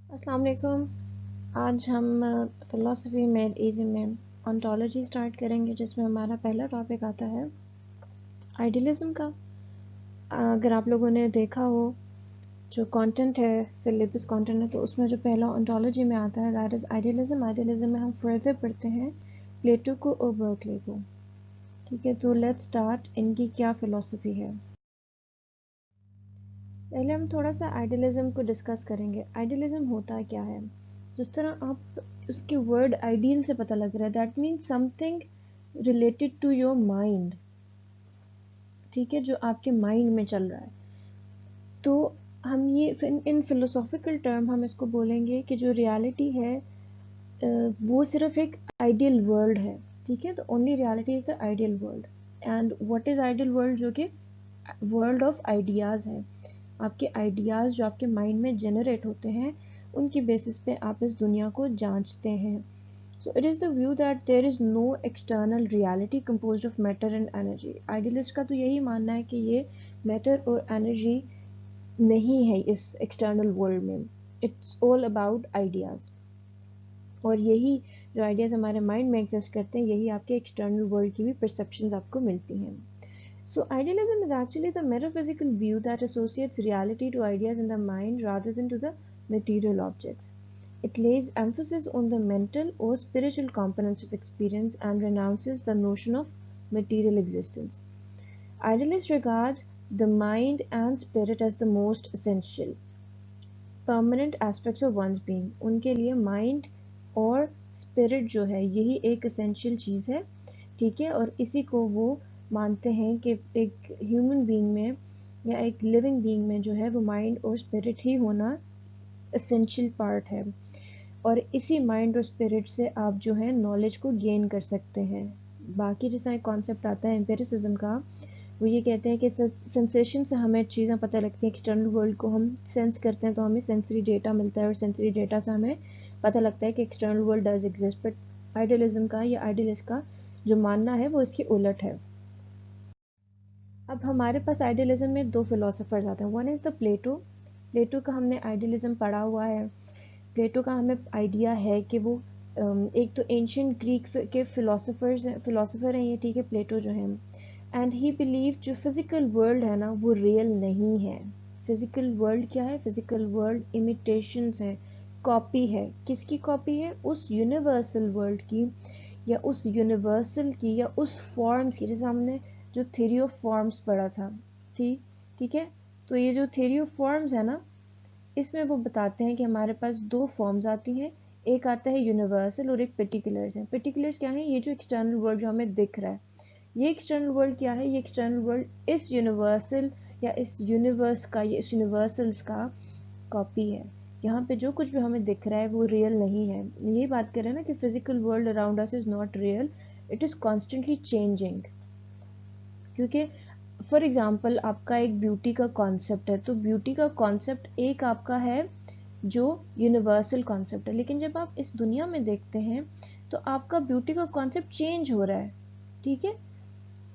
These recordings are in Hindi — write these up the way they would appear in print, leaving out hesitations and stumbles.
अस्सलाम वालेकुम। आज हम फ़िलासफ़ी में इज़म में ऑन्टोलॉजी स्टार्ट करेंगे, जिसमें हमारा पहला टॉपिक आता है आइडियलिज़म का। अगर आप लोगों ने देखा हो जो कंटेंट है, सिलेबस कंटेंट है, तो उसमें जो पहला ऑन्टोलॉजी में आता है दैट इज़ आइडियलिज़म। आइडियलिज़म में हम फर्दर पढ़ते हैं प्लेटो को और बर्कले को। ठीक है, तो लेट्स स्टार्ट। इनकी क्या फ़िलासफ़ी है। पहले हम थोड़ा सा आइडियलिज़म को डिस्कस करेंगे। आइडियलिज़म होता क्या है? जिस तरह आप उसके वर्ड आइडियल से पता लग रहा है, that means something related to your mind. ठीक है, जो आपके माइंड में चल रहा है। तो हम ये इन फिलोसॉफिकल टर्म हम इसको बोलेंगे कि जो रियलिटी है वो सिर्फ एक आइडियल वर्ल्ड है। ठीक है, तो only reality is the ideal world. And what is ideal world? जो कि वर्ल्ड ऑफ आइडियाज़ है। आपके आइडियाज़ जो आपके माइंड में जनरेट होते हैं, उनकी बेसिस पे आप इस दुनिया को जांचते हैं। So it is the view that there is no external reality composed of matter and energy. Idealist का तो यही मानना है कि ये मैटर और एनर्जी नहीं है इस एक्सटर्नल वर्ल्ड में। It's all about ideas. और यही जो आइडियाज़ हमारे माइंड में एग्जिस्ट करते हैं, यही आपके एक्सटर्नल वर्ल्ड की भी परसेप्शंस आपको मिलती हैं। So idealism is actually the metaphysical view that associates reality to ideas in the mind rather than to the material objects. It lays emphasis on the mental or spiritual components of experience and renounces the notion of material existence. Idealists regard the mind and spirit as the most essential, permanent aspects of one's being. उनके लिए mind और spirit जो है, यही एक essential चीज़ है। ठीक है, और इसी को वो मानते हैं कि एक ह्यूमन बीइंग में या एक लिविंग बीइंग में जो है वो माइंड और स्पिरिट ही होना एसेंशियल पार्ट है। और इसी माइंड और स्पिरिट से आप जो है नॉलेज को गेन कर सकते हैं। बाकी जैसा एक कॉन्सेप्ट आता है एम्पिरिसिज्म का, वो ये कहते हैं कि सेंसेशन से हमें चीज़ें पता लगती हैं। एक्सटर्नल वर्ल्ड को हम सेंस करते हैं तो हमें सेंसरी डेटा मिलता है, और सेंसरी डेटा से हमें पता लगता है कि external world does exist. But idealism का या आइडियलिस्ट का जो मानना है वो इसके उलट है। अब हमारे पास आइडियलिज्म में दो फिलोसोफर्स आते हैं। वन इज़ द प्लेटो। प्लेटो का हमने आइडियलिज्म पढ़ा हुआ है। प्लेटो का हमें आइडिया है कि वो एक तो एंशियंट ग्रीक के फिलोसोफर हैं ये। ठीक है, प्लेटो जो है, एंड ही बिलीव जो फिजिकल वर्ल्ड है ना वो रियल नहीं है। फिजिकल वर्ल्ड क्या है? फिजिकल वर्ल्ड इमिटेशंस है, कॉपी है। किसकी कॉपी है? उस यूनिवर्सल वर्ल्ड की, या उस यूनिवर्सल की, या उस फॉर्म्स की। जैसे हमने जो थ्योरी ऑफ फॉर्म्स पढ़ा था, ठीक है, तो ये जो थ्योरी ऑफ फॉर्म्स है ना, इसमें वो बताते हैं कि हमारे पास दो फॉर्म्स आती हैं। एक आता है यूनिवर्सल और एक पर्टिकुलर्स है। पर्टिकुलर्स क्या है? ये जो एक्सटर्नल वर्ल्ड जो हमें दिख रहा है, ये एक्सटर्नल वर्ल्ड क्या है? ये एक्सटर्नल वर्ल्ड इस यूनिवर्सल या इस यूनिवर्स का या इस यूनिवर्सल्स का कॉपी है। यहाँ पे जो कुछ भी हमें दिख रहा है वो रियल नहीं है। यही बात कर रहे हैं ना कि physical world around us is not real, it is constantly changing. क्योंकि फॉर एग्जाम्पल आपका एक ब्यूटी का कॉन्सेप्ट है, तो ब्यूटी का कॉन्सेप्ट एक आपका है जो यूनिवर्सल कॉन्सेप्ट है, लेकिन जब आप इस दुनिया में देखते हैं तो आपका ब्यूटी का कॉन्सेप्ट चेंज हो रहा है। ठीक है,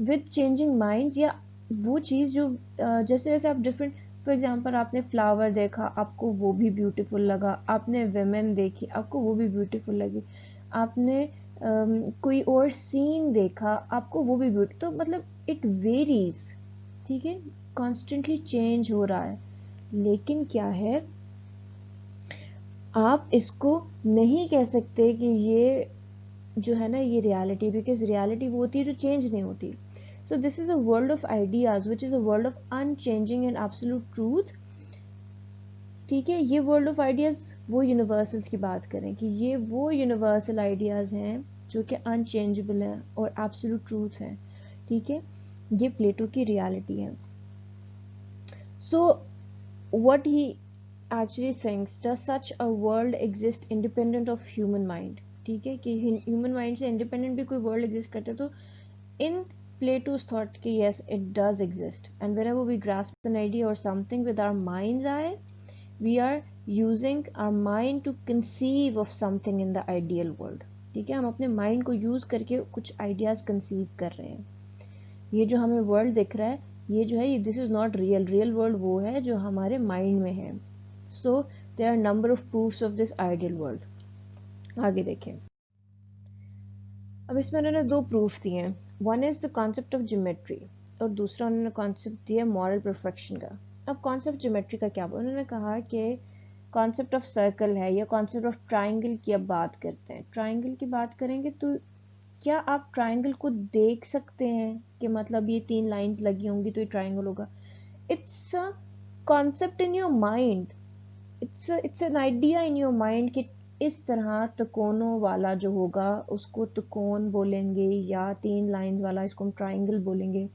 विद चेंजिंग माइंड्स, या वो चीज़ जो जैसे जैसे आप डिफरेंट, फॉर एग्जांपल आपने फ्लावर देखा, आपको वो भी ब्यूटीफुल लगा। आपने वेमेन देखी, आपको वो भी ब्यूटीफुल लगी। आपने कोई और सीन देखा, आपको वो भी ब्यूटी, तो मतलब इट वेरीज। ठीक है, कॉन्स्टेंटली चेंज हो रहा है। लेकिन क्या है, आप इसको नहीं कह सकते कि ये जो है ना ये रियलिटी, बिकॉज रियलिटी वो होती है जो चेंज नहीं होती। So this is a world of ideas which is a world of unchanging and absolute truth. ठीक है, ये वर्ल्ड ऑफ आइडियाज वो यूनिवर्सल्स की बात करें कि ये वो यूनिवर्सल आइडियाज हैं जो कि अनचेंजेबल हैं और एब्सोल्यूट ट्रूथ हैं। ठीक है, ये प्लेटो की रियलिटी है। So what he actually thinks, does such a world exist independent of human mind? ठीक है, कि ह्यूमन माइंड से इंडिपेंडेंट भी कोई वर्ल्ड एग्जिस्ट करता है, तो in Plato's thought कि yes it does exist, and whenever we grasp an idea or something with our mind's eye, we are using our mind to conceive of something in the ideal world. ठीक है, हम अपने माइंड को यूज करके कुछ आइडियाज कंसीव कर रहे हैं। ये जो हमें वर्ल्ड दिख रहा है, ये जो है, this is not real. Real world वो है जो हमारे माइंड में है। So there are number of proofs of this ideal world. आगे देखें, अब इसमें उन्होंने दो प्रूफ दिए हैं। One is the concept of geometry और दूसरा उन्होंने कॉन्सेप्ट दिया मॉरल परफेक्शन का। अब कॉन्सेप्ट ज्योमेट्री का क्या, उन्होंने कहा कि कॉन्सेप्ट ऑफ सर्कल है या कॉन्सेप्ट ऑफ ट्राइंगल की अब बात करते हैं। ट्राइंगल की बात करेंगे तो क्या आप ट्राइंगल को देख सकते हैं कि मतलब ये 3 लाइंस लगी होंगी तो ये ट्राइंगल होगा? It's a concept in your mind, it's an idea in your mind कि इस तरह त्रिकोणों वाला जो होगा उसको त्रिकोण बोलेंगे, या 3 लाइंस वाला इसको हम ट्राइंगल बोलेंगे,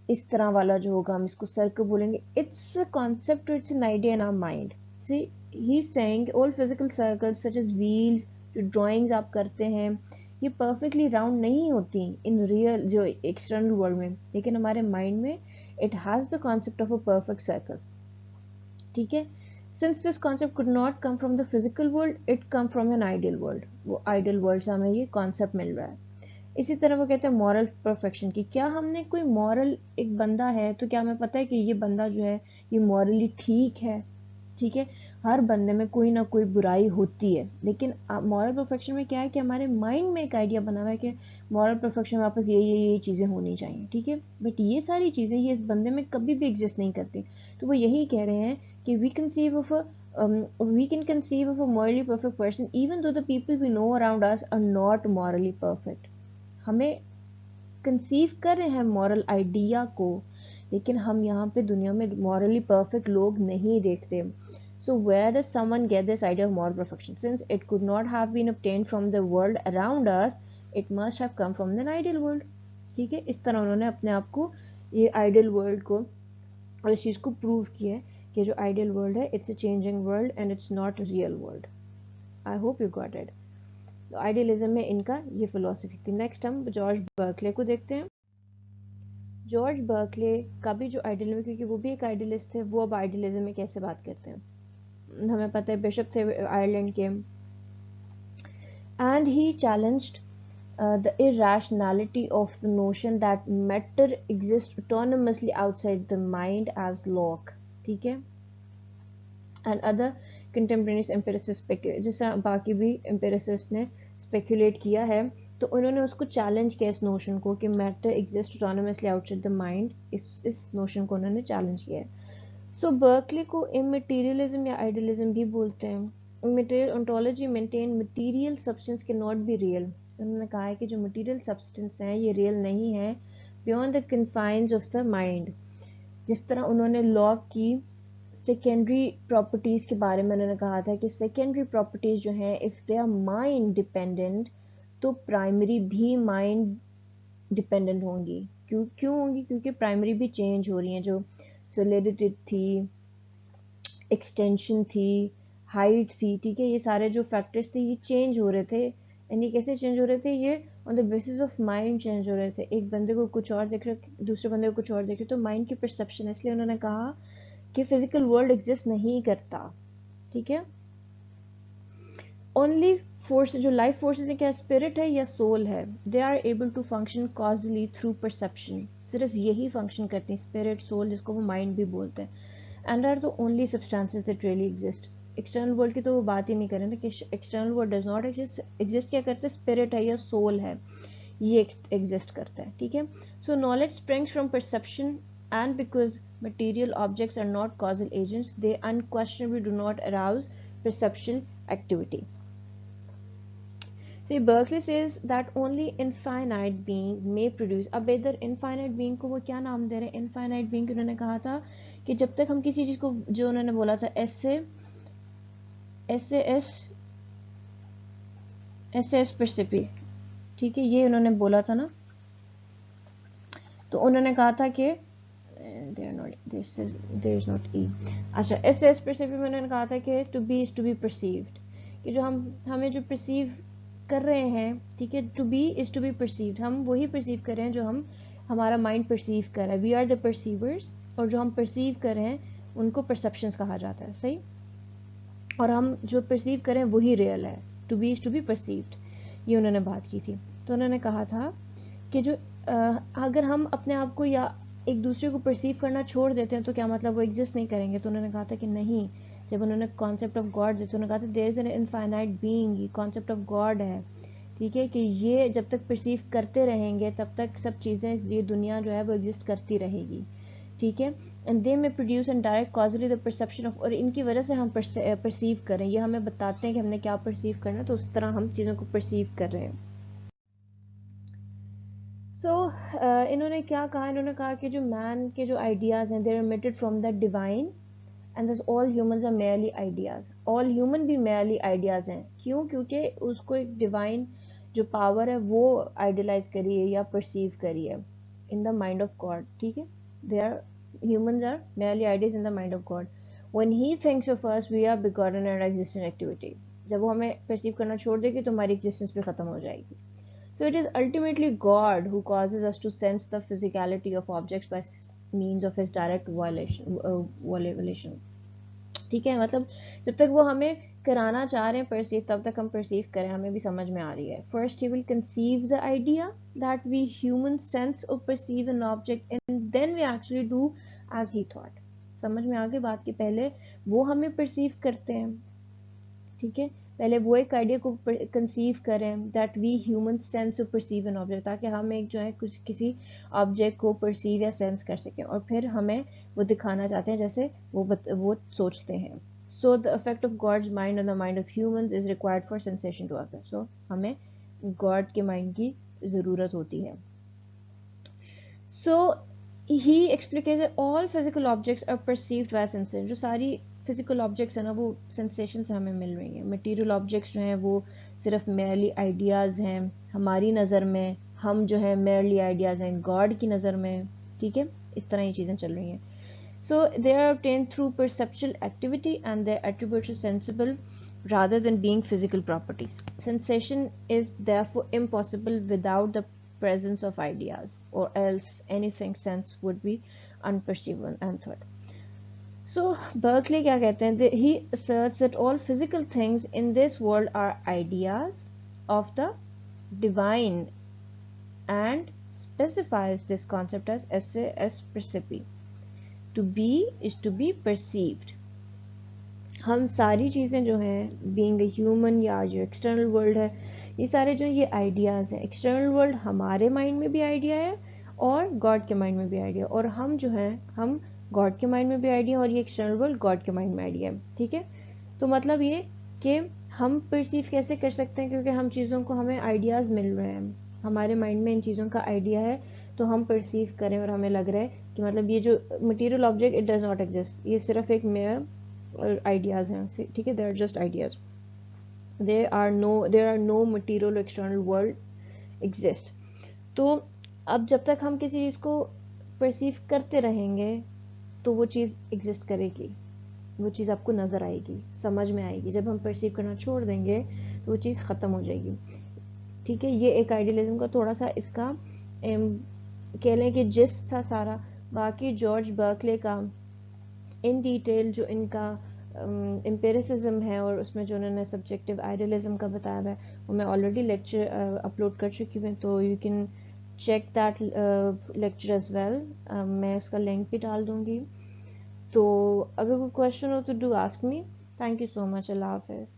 इस तरह वाला जो होगा हम इसको सर्कल बोलेंगे। It's a concept, it's an idea in our mind. See he is saying all physical circles such as wheels, जो ड्राइंग्स आप करते हैं ये परफेक्टली राउंड नहीं होती इन रियल जो एक्सटर्नल वर्ल्ड में, लेकिन हमारे माइंड में it has the concept of a perfect circle. ठीक है, since this concept could not come from the physical world, it come from an ideal world. वो आइडियल वर्ल्ड से हमें ये कॉन्सेप्ट मिल रहा है। इसी तरह वो कहते हैं मॉरल परफेक्शन की, क्या हमने कोई मॉरल, एक बंदा है तो क्या हमें पता है कि ये बंदा जो है ये मॉरली ठीक है? ठीक है, हर बंदे में कोई ना कोई बुराई होती है, लेकिन मॉरल परफेक्शन में क्या है कि हमारे माइंड में एक आइडिया बना हुआ है कि मॉरल परफेक्शन में वापस ये चीज़ें होनी चाहिए। ठीक है, बट ये सारी चीज़ें ये इस बंदे में कभी भी एग्जिस्ट नहीं करती। तो वो यही कह रहे हैं कि we can conceive of a morally perfect person even though the people we know around us are not morally perfect। हमें कंसीव कर रहे हैं मॉरल आइडिया को, लेकिन हम यहाँ पे दुनिया में मॉरली परफेक्ट लोग नहीं देखते। So where does someone get this idea of moral perfection? Since it could not have been obtained from the world around us, it must have come from an ideal world. ठीक है, इस तरह उन्होंने अपने आप को, ये आइडियल वर्ल्ड को और इस चीज़ को प्रूव किया है कि जो आइडियल वर्ल्ड है it's a changing world and it's not a real world. I hope you got it. तो आइडियलिज्म में इनका ये फिलॉसफी थी। नेक्स्ट हम जॉर्ज बर्कले को देखते हैं। जॉर्ज बर्कले का भी जो आइडियलिज्म, क्योंकि वो भी एक आइडियलिस्ट थे, वो अब आइडियलिज्म में कैसे बात करते हैं। हमें पता है बिशप थे आयरलैंड के, and he challenged the irrationality of the notion that matter exists autonomously outside the mind as Locke। ठीक है, and other contemporaneous empiricists, जिस तरह बाकी भी empiricists ने speculate किया है, तो उन्होंने उसको चैलेंज किया इस नोशन को कि matter exist autonomously outside the mind. इस नोशन को उन्होंने चैलेंज किया है। सो बर्कले को इमटेरियलिज्म या आइडियलिज्म भी बोलते हैं। Immaterial ontology maintain material substance के नॉट बी रियल। उन्होंने कहा है कि जो मटेरियल सब्सटेंस हैं ये रियल नहीं है beyond the confines of the mind. जिस तरह उन्होंने लॉ की सेकेंडरी प्रॉपर्टीज के बारे में उन्होंने कहा था कि सेकेंडरी प्रॉपर्टीज जो हैं if they are mind dependent तो प्राइमरी भी माइंड डिपेंडेंट होंगी। क्यों होंगी? क्योंकि प्राइमरी भी चेंज हो रही हैं, जो सोलिडिटी थी, एक्सटेंशन थी, हाइट थी। ठीक है, ये सारे जो फैक्टर्स थे ये चेंज हो रहे थे। एंड ये कैसे चेंज हो रहे थे? ये on the basis of mind change हो रहे थे। एक बंदे को कुछ और दिख रहा, दूसरे बंदे को कुछ और दिख रहा, तो माइंड की परसेप्शन। इसलिए उन्होंने कहा कि फिजिकल वर्ल्ड एग्जिस्ट नहीं करता। ठीक है, ओनली फोर्स, जो लाइफ फोर्सेस है, क्या स्पिरिट है या सोल है, they are able to function causally through perception. सिर्फ यही फंक्शन करती हैं, स्पिरिट, सोल, जिसको वो माइंड भी बोलते हैं। And are the only substances that really exist. External world की तो वो बात ही नहीं करें ना कि external world does not exist क्या करते हैं? स्पिरिट है या सोल है, ये एग्जिस्ट करता है। ठीक है, सो knowledge springs from perception and because material objects are not causal agents, they unquestionably do not arouse perceptual activity. So Berkeley says that only infinite being may produce। अब इधर infinite being को वो क्या नाम दे रहे हैं? infinite being उन्होंने कहा था कि जब तक हम किसी चीज को, जो उन्होंने बोला था SAS परसिपी, ठीक है, ये उन्होंने बोला था ना। तो उन्होंने कहा था कि there is not E। अच्छा, SAS परसिपी में उन्होंने कहा था कि to be is to be perceived, कि जो हमें जो perceive कर रहे हैं, ठीक है, to be is to be perceived, हम वही perceive कर रहे हैं जो हमारा mind perceive कर रहा है। we are the perceivers, और जो हम perceive कर रहे हैं उनको perceptions कहा जाता है। सही, और हम जो perceive कर रहे हैं वही real है। to be is to be perceived, ये उन्होंने बात की थी। तो उन्होंने कहा था कि जो अगर हम अपने आप को या एक दूसरे को परसीव करना छोड़ देते हैं तो क्या मतलब वो एग्जिस्ट नहीं करेंगे? तो उन्होंने कहा था कि नहीं, जब उन्होंने कॉन्सेप्ट ऑफ गॉड, जैसे उन्होंने कहा था there is an infinite being, ये कॉन्सेप्ट ऑफ गॉड है, ठीक है, कि ये जब तक परसीव करते रहेंगे तब तक सब चीज़ें, ये दुनिया जो है वो एग्जिस्ट करती रहेगी, ठीक है। And they may produce and direct causally the perception of, और इनकी वजह से हम परसीव करें, ये हमें बताते हैं कि हमने क्या परसीव करना है, तो उस तरह हम चीज़ों को परसीव कर रहे हैं। इन्होंने क्या कहा, इन्होंने कहा कि जो मैन के जो आइडियाज़ हैं, they are emitted from the divine and thus all humans are merely ideas, all human भी merely आइडियाज़ हैं। क्यों? क्योंकि उसको एक डिवाइन जो पावर है वो आइडियलाइज करी है या परसीव करी है in the mind of God, ठीक है। They are humans are merely ideas in the mind of God. When he thinks of us we are begotten and existing activity, जब वो हमें परसीव करना छोड़ देगी तो हमारी एग्जिस्टेंस भी खत्म हो जाएगी। So it is ultimately God who causes us to sense the physicality of objects by means of his direct volition. ठीक है, मतलब जब तक वो हमें कराना चाह रहे हैं परसीव, तब तक हम परसीव करें, हमें भी समझ में आ रही है। First he will conceive the idea that we humans sense or perceive an object and then we actually do as he thought. समझ में आ गई बात, की पहले वो हमें परसीव करते हैं, ठीक है, पहले वो एक आइडिया को कंसीव करें दैट वी ह्यूमन सेंस और परसीव एन ऑब्जेक्ट, ताकि हम एक जो है कुछ किसी ऑब्जेक्ट को परसीव या सेंस कर सकें, और फिर हमें वो दिखाना चाहते हैं जैसे वो सोचते हैं। So the effect of God's mind on the mind of humans is required for sensation to occur. So हमें गॉड के माइंड की ज़रूरत होती है। So he explicate all physical objects are perceived by sensation, जो सारी फिजिकल ऑब्जेक्ट्स है ना वो सेंसेशन से हमें मिल रही हैं। मटेरियल ऑब्जेक्ट्स जो हैं वो सिर्फ मेयरली आइडियाज़ हैं हमारी नज़र में, हम जो है मेयरली आइडियाज़ हैं गॉड की नज़र में, ठीक है, इस तरह ये चीज़ें चल रही हैं। So they are obtained through perceptual activity and their attributes are sensible rather than being physical properties. Sensation is therefore impossible without the presence of ideas, or else anything sense would be unperceived and unthought. So Berkeley क्या कहते हैं? He asserts that all physical things in this world are ideas of the divine and specifies this concept as esse percipi. To be is to be perceived. हम सारी चीज़ें जो हैं बीइंग ए ह्यूमन या जो एक्सटर्नल वर्ल्ड है, ये सारे जो ये आइडियाज़ हैं, एक्सटर्नल वर्ल्ड हमारे माइंड में भी आइडिया है और गॉड के माइंड में भी आइडिया, और हम जो हैं हम गॉड के माइंड में भी आइडिया और ये एक्सटर्नल वर्ल्ड गॉड के माइंड में आइडिया है, ठीक है। तो मतलब ये कि हम परसीव कैसे कर सकते हैं, क्योंकि हम चीज़ों को, हमें आइडियाज़ मिल रहे हैं, हमारे माइंड में इन चीज़ों का आइडिया है, तो हम परसीव करें और हमें लग रहा है कि मतलब ये जो material object it does not exist, ये सिर्फ एक मेयर आइडियाज़ हैं, ठीक है, they are just ideas, there are no material external world exist. तो अब जब तक हम किसी चीज़ को परसीव करते रहेंगे तो वो चीज़ एग्जिस्ट करेगी, वो चीज़ आपको नज़र आएगी, समझ में आएगी। जब हम परसीव करना छोड़ देंगे तो वो चीज़ ख़त्म हो जाएगी, ठीक है। ये एक आइडियलिज्म का थोड़ा सा इसका कह लें कि जिस था सारा। बाकी जॉर्ज बर्कले का इन डिटेल जो इनका एम्पिरिसिज्म है और उसमें जो उन्होंने सब्जेक्टिव आइडियलिज्म का बताया है वो मैं ऑलरेडी लेक्चर अपलोड कर चुकी हूँ, तो you can check that lecture as well. मैं उसका लिंक भी डाल दूँगी। तो अगर कोई क्वेश्चन हो तो do ask me. Thank you so much. Allah हाफिज़।